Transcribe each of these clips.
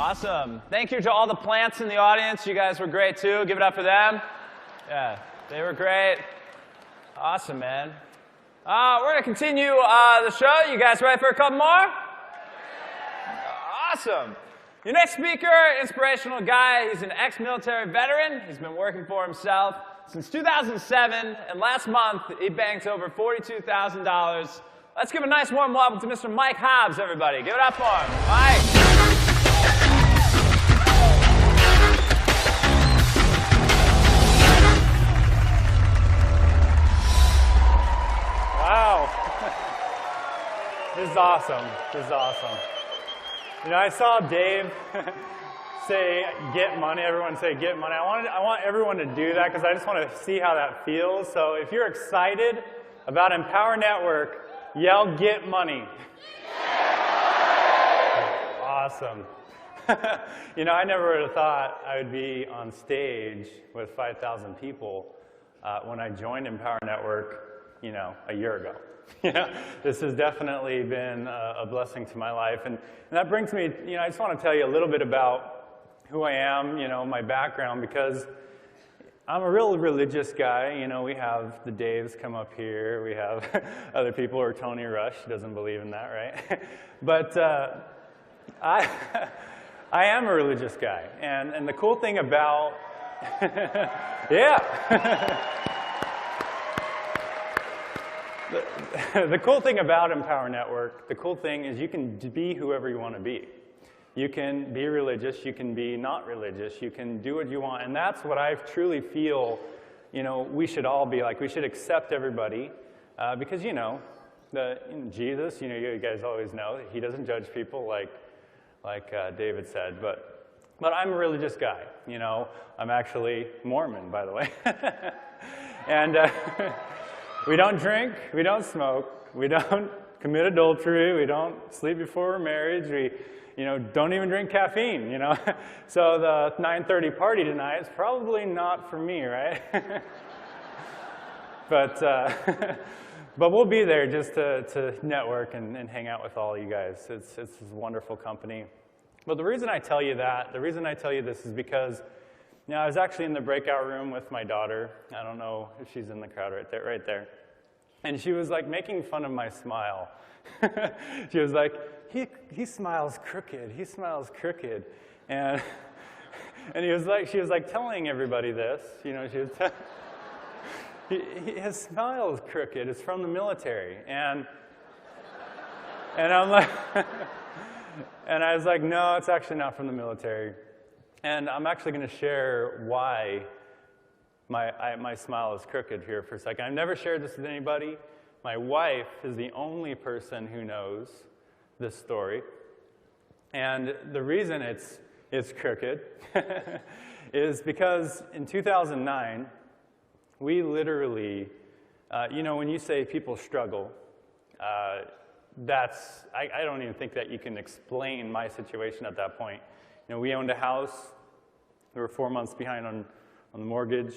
Awesome. Thank you to all the plants in the audience. You guys were great, too. Give it up for them. Yeah, they were great. Awesome, man. We're going to continue the show. You guys ready for a couple more? Awesome. Your next speaker, inspirational guy. He's an ex-military veteran. He's been working for himself since 2007, and last month he banked over $42,000. Let's give a nice warm welcome to Mr. Mike Hobbs, everybody. Give it up for him. Mike. Wow. This is awesome. This is awesome. You know, I saw Dave say, get money. Everyone say, get money. I want everyone to do that because I just want to see how that feels. So if you're excited about Empower Network, yell, get money. Awesome. You know, I never would have thought I would be on stage with 5,000 people when I joined Empower Network, you know, a year ago. You know, this has definitely been a blessing to my life. And that brings me, you know, I just want to tell you a little bit about who I am, you know, my background, because I'm a real religious guy. You know, we have the Daves come up here. We have other people, or Tony Rush doesn't believe in that, right? But I am a religious guy. And the cool thing about, yeah. The cool thing about Empower Network, the cool thing is you can be whoever you want to be. You can be religious, you can be not religious, you can do what you want, and that's what I truly feel, you know, we should all be like. We should accept everybody, because, you know, Jesus, you know, you guys always know, he doesn't judge people like David said, but I'm a religious guy, you know. I'm actually Mormon, by the way. And we don't drink, we don't smoke, we don't commit adultery, we don't sleep before marriage, we, you know, don't even drink caffeine, you know. So the 9:30 party tonight is probably not for me, right? But we'll be there just to network and hang out with all you guys. It's a wonderful company. But the reason I tell you that, the reason I tell you this is because, you know, I was actually in the breakout room with my daughter. I don't know if she's in the crowd right there. And she was like making fun of my smile. She was like, he smiles crooked, he smiles crooked. And she was like telling everybody this, you know, she was his smile is crooked, it's from the military. And I'm like, and I was like, no, it's actually not from the military. And I'm actually going to share why my smile is crooked here for a second. I've never shared this with anybody. My wife is the only person who knows this story. And the reason it's crooked is because in 2009, we literally, you know, when you say people struggle, I don't even think that you can explain my situation at that point. You know, we owned a house. We were 4 months behind on the mortgage.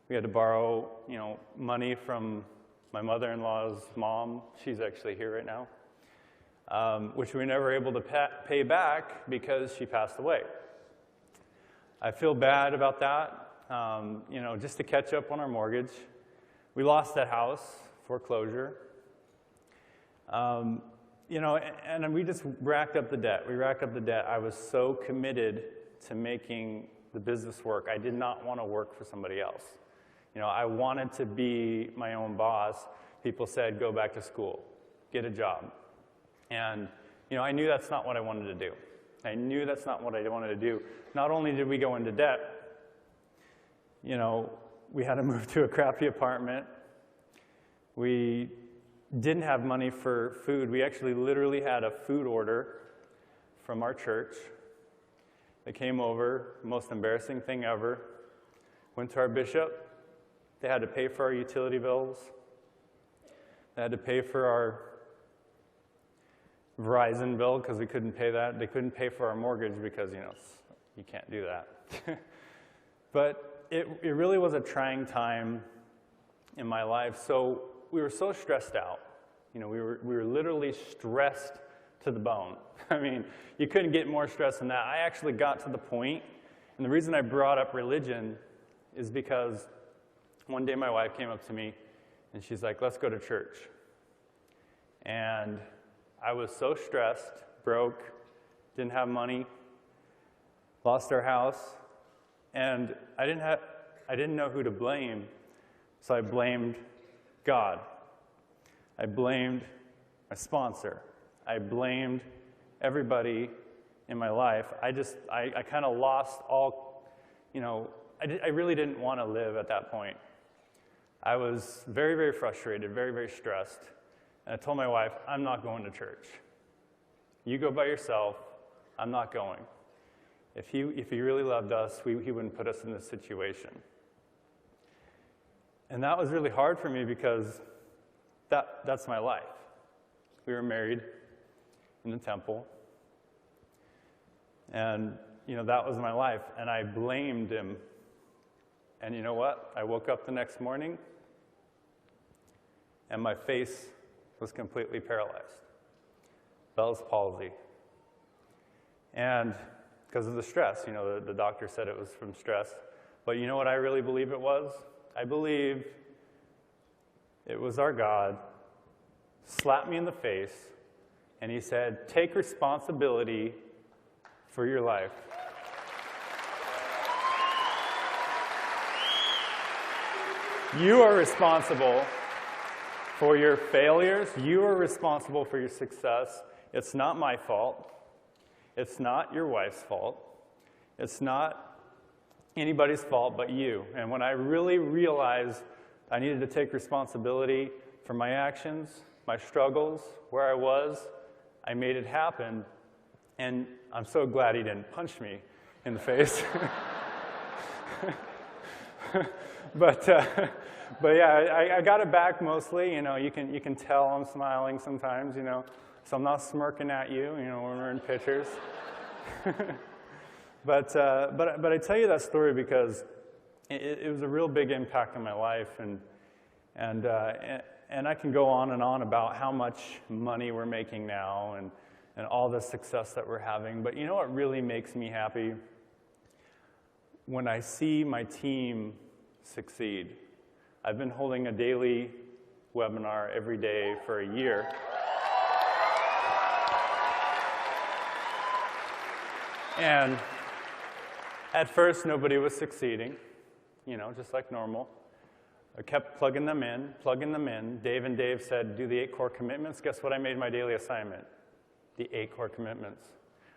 We had to borrow, you know, money from my mother-in-law's mom. She's actually here right now, which we were never able to pay back because she passed away. I feel bad about that. You know, just to catch up on our mortgage, we lost that house, foreclosure. You know, and we just racked up the debt. We racked up the debt. I was so committed to making the business work. I did not want to work for somebody else. You know, I wanted to be my own boss. People said, go back to school, get a job. And, you know, I knew that's not what I wanted to do. I knew that's not what I wanted to do. Not only did we go into debt, you know, we had to move to a crappy apartment. We didn't have money for food. We actually literally had a food order from our church. They came over, most embarrassing thing ever. Went to our bishop. They had to pay for our utility bills. They had to pay for our Verizon bill because we couldn't pay that. They couldn't pay for our mortgage because, you know, you can't do that. But it really was a trying time in my life. So we were so stressed out. You know, we were literally stressed to the bone. I mean, you couldn't get more stressed than that. I actually got to the point, and the reason I brought up religion is because one day my wife came up to me, and she's like, let's go to church. And I was so stressed, broke, didn't have money, lost our house, and I didn't know who to blame, so I blamed God. I blamed my sponsor. I blamed everybody in my life. I kind of lost all, I really didn't want to live at that point. I was very, very frustrated, very, very stressed. And I told my wife, I'm not going to church. You go by yourself. I'm not going. If he really loved us, he wouldn't put us in this situation. And that was really hard for me because that's my life. We were married in the temple. And, that was my life. And I blamed him. And you know what? I woke up the next morning, and my face was completely paralyzed. Bell's palsy. And because of the stress, the doctor said it was from stress. But you know what I really believe it was? I believe it was our God slapped me in the face, and he said, take responsibility for your life. You are responsible for your failures. You are responsible for your success. It's not my fault. It's not your wife's fault. It's not anybody's fault but you. And when I really realized I needed to take responsibility for my actions, my struggles, where I was, I made it happen. And I'm so glad he didn't punch me in the face. But yeah, I got it back mostly. You can tell I'm smiling sometimes. So I'm not smirking at you. When we're in pictures. But I tell you that story because it was a real big impact on my life, and I can go on and on about how much money we're making now and all the success that we're having. But you know what really makes me happy? When I see my team succeed. I've been holding a daily webinar every day for a year. And at first, nobody was succeeding, just like normal. I kept plugging them in. Dave and Dave said, do the 8 core commitments. Guess what I made my daily assignment? The 8 core commitments.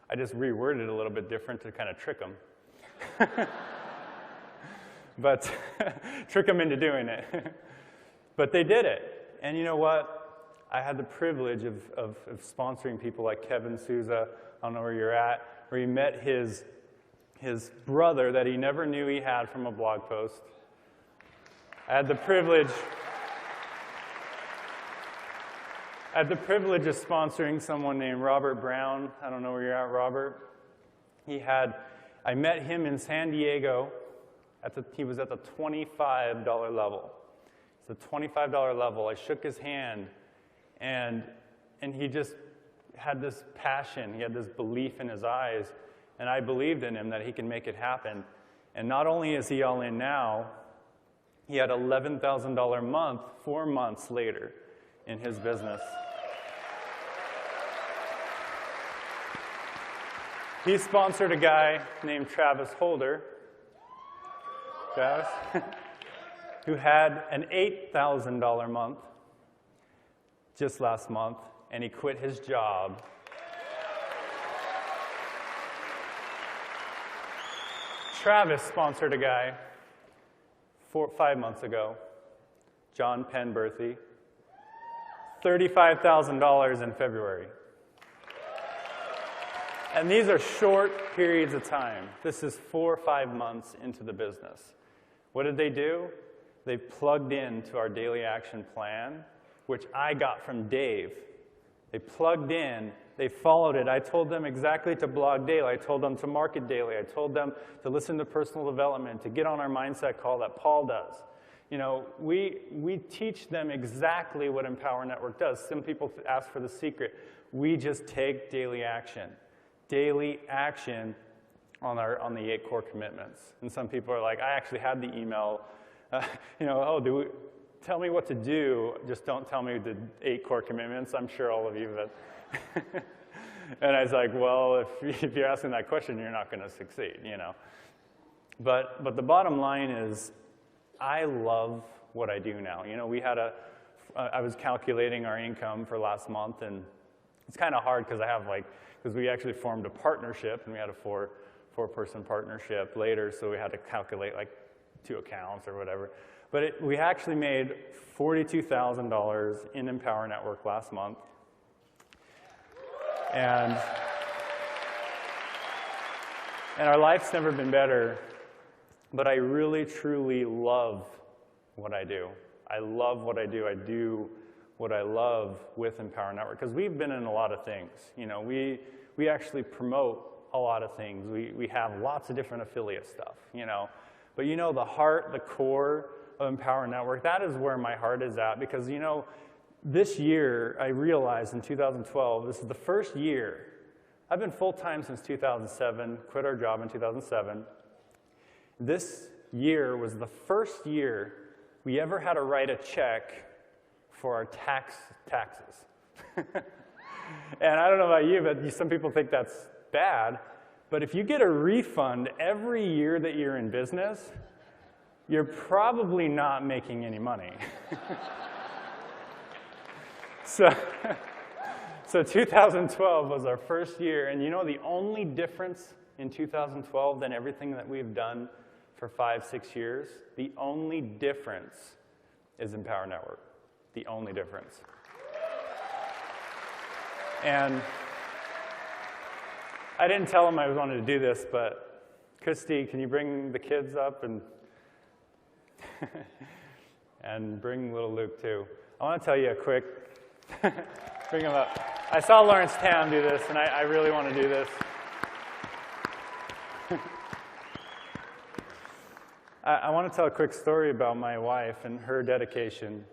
I just reworded it a little bit different to kind of trick them. But trick them into doing it. But they did it. And you know what? I had the privilege of sponsoring people like Kevin Souza, I don't know where you're at, where he met his brother that he never knew he had from a blog post. I had the privilege of sponsoring someone named Robert Brown. I don't know where you're at, Robert. I met him in San Diego. He was at the $25 level. It's the $25 level. I shook his hand, and he just had this passion. He had this belief in his eyes, and I believed in him that he can make it happen. And not only is he all in now, he had $11,000 a month 4 months later in his business. He sponsored a guy named Travis Holder, who had an $8,000 a month just last month, and he quit his job. Travis sponsored a guy 5 months ago, John Penberthy, $35,000 in February. And these are short periods of time. This is 4 or 5 months into the business. What did they do? They plugged into our daily action plan, which I got from Dave. They plugged in, they followed it. I told them exactly to blog daily. I told them to market daily. I told them to listen to personal development, to get on our mindset call that Paul does. You know, we teach them exactly what Empower Network does. Some people ask for the secret. We just take daily action. Daily action on the 8 core commitments. And some people are like, I actually had the email, tell me what to do, just don't tell me the 8 core commitments. I'm sure all of you have. And I was like, well, if you're asking that question, you're not going to succeed, you know. But the bottom line is, I love what I do now. You know, I was calculating our income for last month, and it's kind of hard because we actually formed a partnership, and we had a four-person partnership later, so we had to calculate like 2 accounts or whatever. But we actually made $42,000 in Empower Network last month. And our life's never been better, but I really, truly love what I do. I love what I do. I do what I love with Empower Network, because we've been in a lot of things. You know, we actually promote a lot of things. We have lots of different affiliate stuff, you know. But you know, the heart, the core of Empower Network, that is where my heart is at, because, you know, this year, I realized in 2012, this is the first year. I've been full-time since 2007, quit our job in 2007. This year was the first year we ever had to write a check for our taxes. And I don't know about you, but some people think that's bad. But if you get a refund every year that you're in business, you're probably not making any money. So 2012 was our first year, and you know the only difference in 2012 than everything that we've done for 5-6 years, the only difference is Empower Network. The only difference. And I didn't tell him I wanted to do this, but Christy, can you bring the kids up and and bring little Luke too? I want to tell you a quick. Bring him up. I saw Lawrence Tam do this, and I really want to do this. I want to tell a quick story about my wife and her dedication.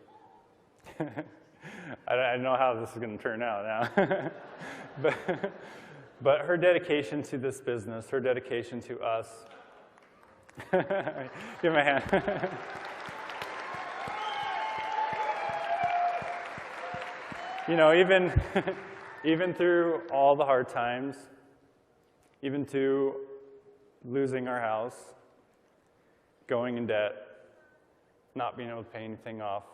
I don't know how this is going to turn out now. But her dedication to this business, her dedication to us. Give him a hand. You know, even through all the hard times, even through losing our house, going in debt, not being able to pay anything off,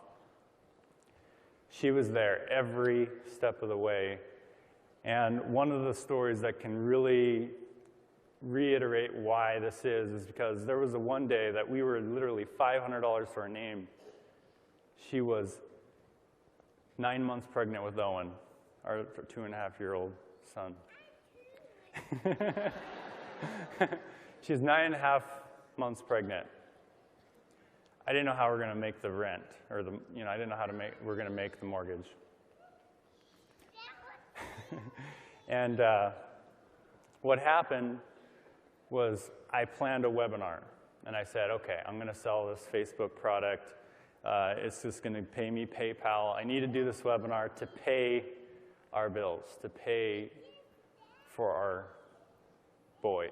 she was there every step of the way. And one of the stories that can really reiterate why this is because there was one day that we were literally $500 to our name. She was 9 months pregnant with Owen, our 2.5-year-old son. She's 9.5 months pregnant. I didn't know how we're going to make the rent, or I didn't know how we're going to make the mortgage. And what happened was I planned a webinar, and I said, okay, I'm going to sell this Facebook product. It's just going to pay me PayPal. I need to do this webinar to pay our bills, to pay for our boy.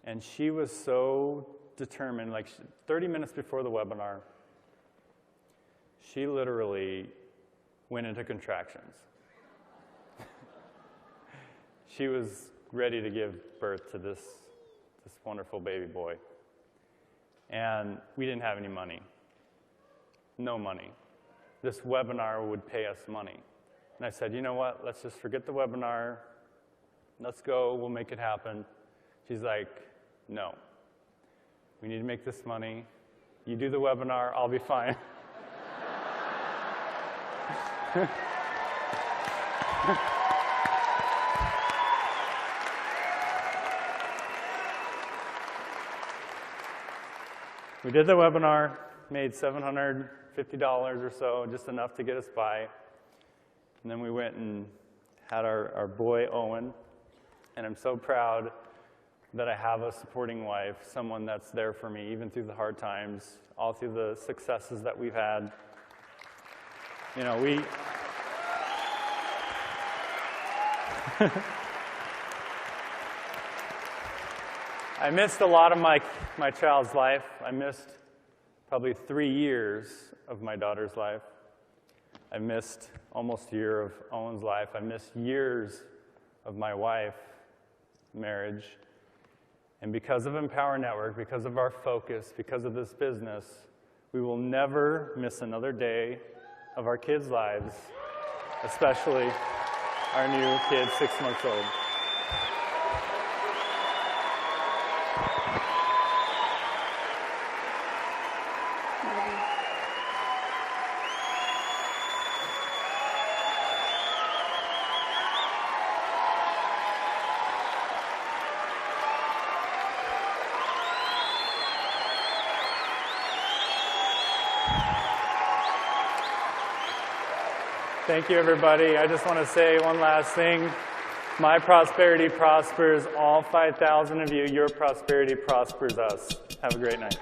And she was so determined, like 30 minutes before the webinar, she literally went into contractions. She was ready to give birth to this wonderful baby boy. And we didn't have any money. No money. This webinar would pay us money. And I said, you know what, let's just forget the webinar. Let's go, we'll make it happen. She's like, no. We need to make this money. You do the webinar, I'll be fine. We did the webinar, made $750 or so, just enough to get us by. And then we went and had our boy, Owen. And I'm so proud that I have a supporting wife, someone that's there for me, even through the hard times, all through the successes that we've had. You know, I missed a lot of my child's life. I missed probably 3 years of my daughter's life. I missed almost a year of Owen's life. I missed years of my wife's marriage. And because of Empower Network, because of our focus, because of this business, we will never miss another day of our kids' lives, especially our new kid, 6 months old. Thank you, everybody. I just want to say one last thing. My prosperity prospers all 5,000 of you. Your prosperity prospers us. Have a great night.